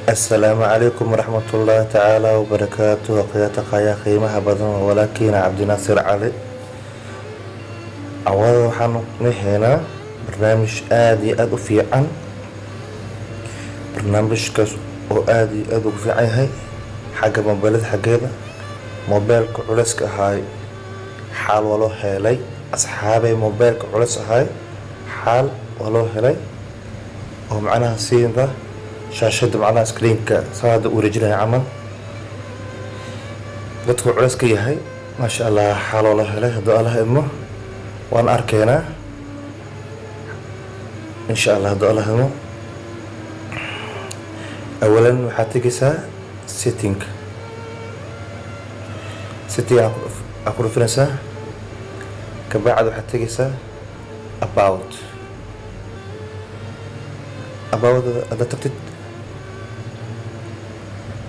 السلام عليكم ورحمة الله تعالى وبركاته وقياتك يا قيمها بدن ولكن عبد الناصر علي عوض وحنو نهينا برنامج آدي أدو في عن برنامج كاس وآدي أدو في عن هاي حاجة موبايلات حاجة موبايل كعلسك هاي حال ولو هاي أصحابي موبايل كعلس هاي حال ولو هاي ومعناها سين ذا شاشة معناها سكرينك صاد ورجلها عمل dadku culays ka yahay ma sha Allah xalo la helay haduu Allah idmo waan arkeena insha Allah haduu Allah idmo awalan waxaad tagaysaa setting aku rufinaysaa ka bacd waxaad tagaysaa about hadda tagtid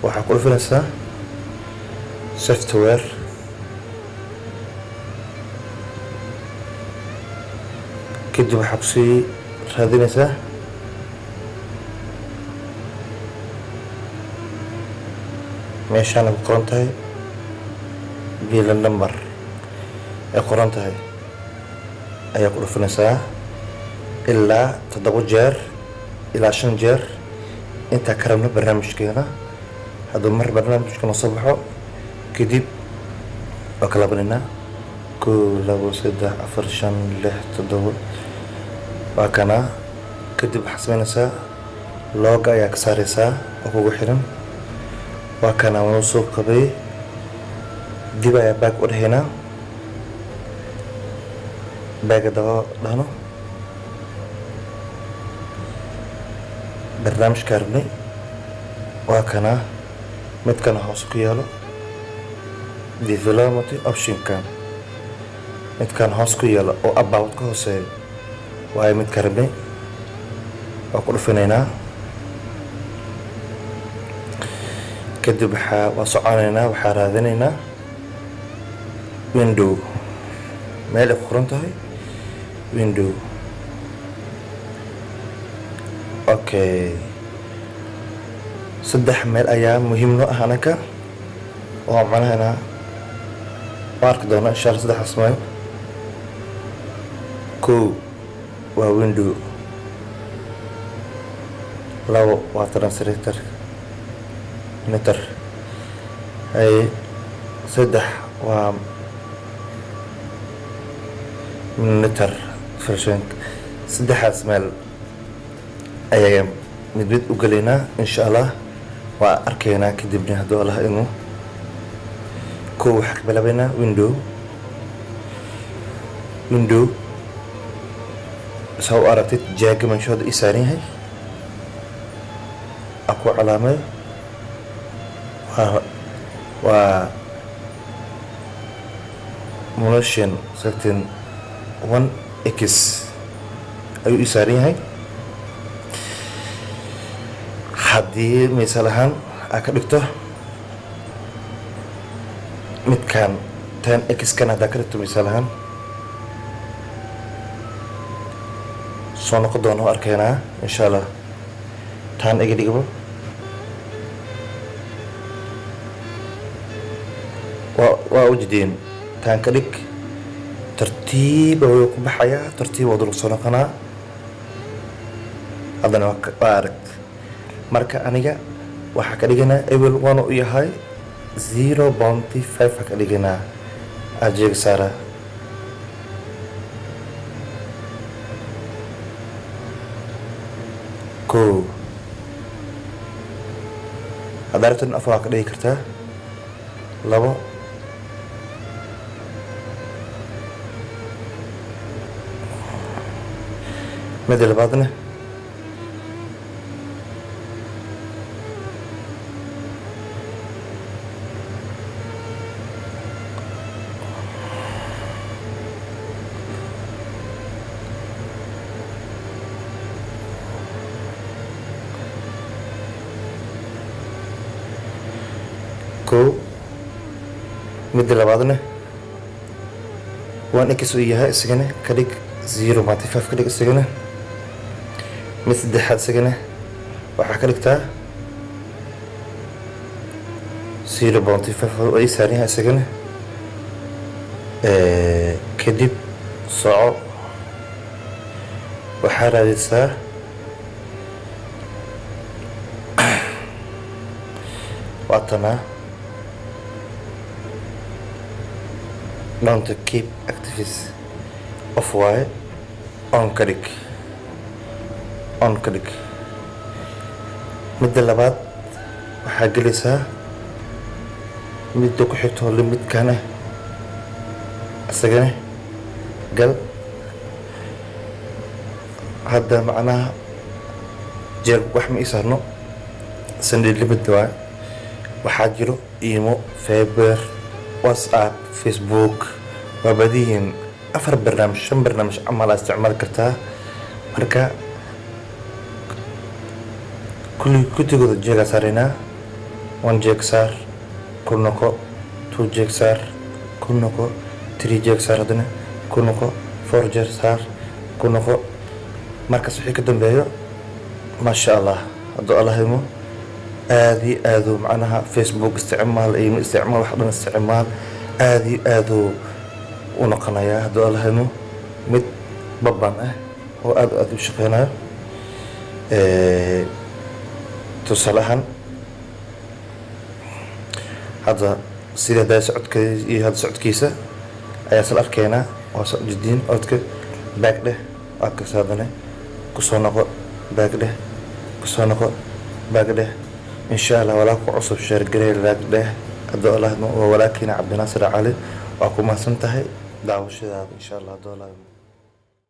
waxaa ku rufinaysaa software kadib waxaa kusii raadinaysaa meeshaana ku qoran tahay bill number ay qoran tahay ayaa ku dhufinaysaa ilaa 7 jeer ilaa 5 jeer intaa ka rabna barnaamijkeena hadduu mar barnaamijkeena soo baxo kadib waa kala banina 1 2 3 4 5 6 7 waa kana kadib waxaad samaynaysaa looga ayaa ka saaraysaa oo kugu xiran waa kana wuu soo qabay dib ayaa back u dhahaynaa back dhahno barnaamijka rabnay waa kana midkana hoos ku yaalo development option midkan hoos ku yaalo oo about ka hooseeyo waa midka rabnay waa ku dhufanaynaa kadib waa soconaynaa waxaa raadinaynaa window meel ay ku qoran tahay window okay saddex meel ayaa muhiim noo ah anaka oo macnaheena arki doona insha Allah saddex asmaay kow waa window labo waa translator monitor ay saddex waa monitor version saddexaas meel ayaa mid u galeynaa insha Allah waa arkeynaa kadibna hadduu Allah inuu kow waxaa ka bilaabaynaa window soo aragtid jaaga manshooda ii saaran yahay aku calaamay waa motion setting 1x ayuu ii saaran yahay haddii misaal ahaan aa ka dhigto midkan 10x kan haddaa ka dhigto misaal ahaan soo noqon doono arkeynaa insha Allah taan iga dhigbo waa ujeedeen taan ka dhig tartiib oo ku baxaya tartiib oo dul soo noqonaa haddana waa arag marka aniga waxaa ka dhiganaa evel 1 u yahay 0.5 ka dhiganaa ajeeg saara kow hadartan afar ka dhigi kartaa labo mid labaadna kow mid labaadna 1x u yahay isagana ka dhig 0.5 ka dhig isagana mid saddexaad isagana waxaa ka dhigtaa 0.5 ay saaraya isagana kadib soco waxaa raadisaa waatana don't keep activities off waaye on ka dhig midda labaad waxaa gelaysaa midda ku xigto limidkana isagana gal hadda macnaha jeer wax ma ii saarno sunday limit waaye waxaa jiro imo Viber WhatsApp Facebook waa badihiin 4 barnaamij 5 barnaamij camal aad isticmaali kartaa marka kulli kutigooda jeega saarina 1 jeeg saar ku noqo 2 jeeg saar ku noqo 3 jeeg saar hadana ku noqo 4 jeeg saar ku noqo markaas wixii ka dambeeyo ma sha Allah hadduu allahaymo aad macnaha Facebook isticmaal iyo isticmaal wax dhan isticmaal aad u noqonaya hadduu allahaymo mid babban ah oo aad u shaqeynayo tusalahan hadda sida daa socodkiisa ayaa sal arkeena waa soo jidin codka back dheh waa ka saadane ku soo noqo back dheh ku soo noqo back dheh insha Allah wala ku cusub share gareey back dheh hadduu allahaymo walaakiina Cabdinaasir Cali waa ku mahadsan tahay daawashadaada insha Allah hadduu allahaymo